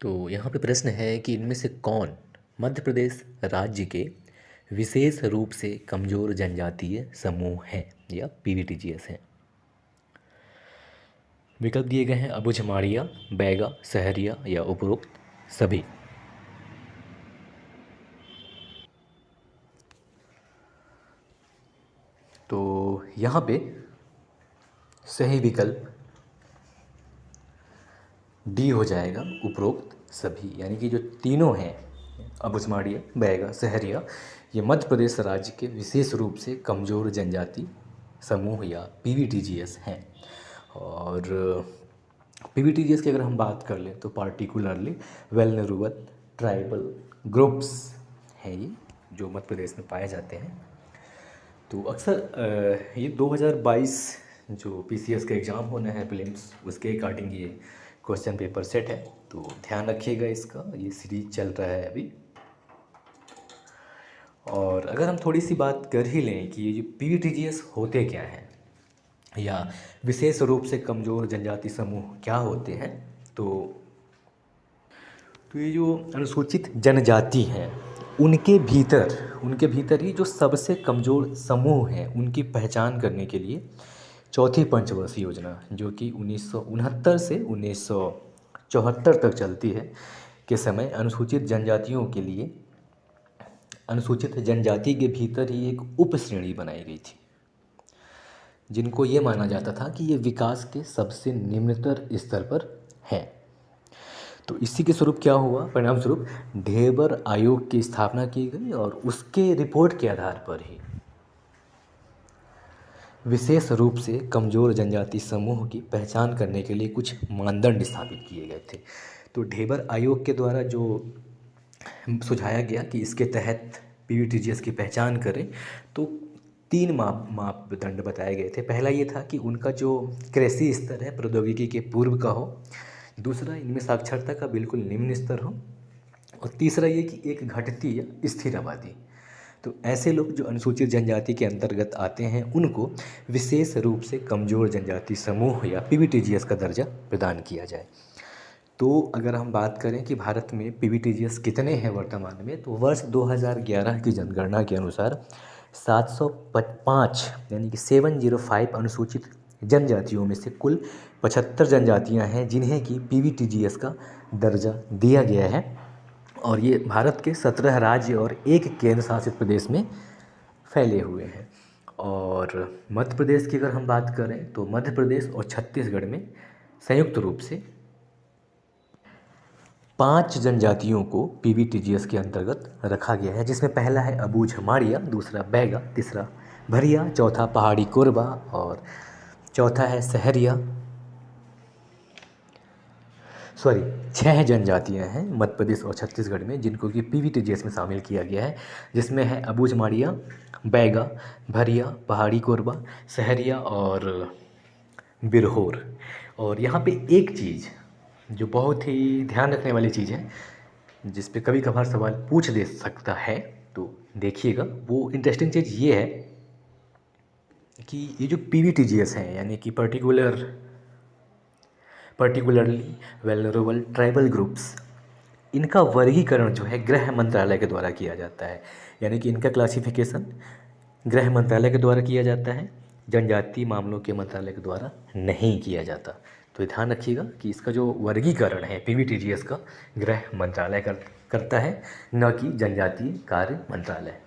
तो यहाँ पे प्रश्न है कि इनमें से कौन मध्य प्रदेश राज्य के विशेष रूप से कमजोर जनजातीय समूह हैं या पीवीटीजीएस हैं। विकल्प दिए गए हैं अबुझमाड़िया, बैगा, सहरिया या उपरोक्त सभी। तो यहाँ पे सही विकल्प डी हो जाएगा, उपरोक्त सभी। यानी कि जो तीनों हैं अबुझमाड़िया, बैगा, सहरिया, ये मध्य प्रदेश राज्य के विशेष रूप से कमज़ोर जनजाति समूह या पीवीटीजीएस हैं। और पीवीटीजीएस की अगर हम बात कर लें तो पार्टिकुलरली वेलनरेबल ट्राइबल ग्रुप्स हैं ये, जो मध्य प्रदेश में पाए जाते हैं। तो अक्सर ये 2022 जो पीसीएस का एग्ज़ाम होना है प्रीलिम्स, उसके अकॉर्डिंग ये क्वेश्चन पेपर सेट है, तो ध्यान रखिएगा इसका। ये सीरीज चल रहा है अभी। और अगर हम थोड़ी सी बात कर ही लें कि ये जो पीवीटीजीएस होते क्या हैं या विशेष रूप से कमज़ोर जनजाति समूह क्या होते हैं, तो ये जो अनुसूचित जनजाति हैं उनके भीतर ही जो सबसे कमज़ोर समूह हैं उनकी पहचान करने के लिए चौथी पंचवर्षीय योजना, जो कि 1969 से 1974 तक चलती है, के समय अनुसूचित जनजातियों के लिए अनुसूचित जनजाति के भीतर ही एक उप श्रेणी बनाई गई थी, जिनको ये माना जाता था कि ये विकास के सबसे निम्नतर स्तर पर हैं। तो इसी के स्वरूप क्या हुआ, परिणाम स्वरूप ढेबर आयोग की स्थापना की गई और उसके रिपोर्ट के आधार पर ही विशेष रूप से कमज़ोर जनजाति समूह की पहचान करने के लिए कुछ मानदंड स्थापित किए गए थे। तो ढेबर आयोग के द्वारा जो सुझाया गया कि इसके तहत पीवीटीजीएस की पहचान करें, तो 3 मापदंड बताए गए थे। पहला ये था कि उनका जो कृषि स्तर है प्रौद्योगिकी के पूर्व का हो, दूसरा इनमें साक्षरता का बिल्कुल निम्न स्तर हो, और तीसरा ये कि एक घटती या स्थिर आबादी। तो ऐसे लोग जो अनुसूचित जनजाति के अंतर्गत आते हैं उनको विशेष रूप से कमज़ोर जनजाति समूह या पीवीटीजीएस का दर्जा प्रदान किया जाए। तो अगर हम बात करें कि भारत में पीवीटीजीएस कितने हैं वर्तमान में, तो वर्ष 2011 की जनगणना के अनुसार 705 यानी कि 705 अनुसूचित जनजातियों में से कुल 75 जनजातियां हैं जिन्हें कि पीवीटीजीएस का दर्जा दिया गया है, और ये भारत के 17 राज्य और एक केंद्र शासित प्रदेश में फैले हुए हैं। और मध्य प्रदेश की अगर हम बात करें तो मध्य प्रदेश और छत्तीसगढ़ में संयुक्त रूप से 5 जनजातियों को पीवीटीजीएस के अंतर्गत रखा गया है, जिसमें पहला है अबुझमाड़िया, दूसरा बैगा, तीसरा भरिया, चौथा पहाड़ी कोरबा और चौथा है सहरिया। 6 जनजातियां हैं मध्य प्रदेश और छत्तीसगढ़ में जिनको कि पीवीटीजीएस में शामिल किया गया है, जिसमें है अबुझमाड़िया, बैगा, भरिया, पहाड़ी कोरबा, सहरिया और बिरहोर। और यहाँ पे एक चीज़ जो बहुत ही ध्यान रखने वाली चीज़ है, जिस पे कभी कभार सवाल पूछ दे सकता है, तो देखिएगा, वो इंटरेस्टिंग चीज़ ये है कि ये जो पीवीटीजीएस हैं यानी कि पर्टिकुलरली वेलनरेबल ट्राइबल ग्रुप्स, इनका वर्गीकरण जो है गृह मंत्रालय के द्वारा किया जाता है। यानी कि इनका क्लासिफिकेशन गृह मंत्रालय के द्वारा किया जाता है, जनजातीय मामलों के मंत्रालय के द्वारा नहीं किया जाता। तो ध्यान रखिएगा कि इसका जो वर्गीकरण है पीवीटीजीएस का गृह मंत्रालय करता है, न कि जनजातीय कार्य मंत्रालय।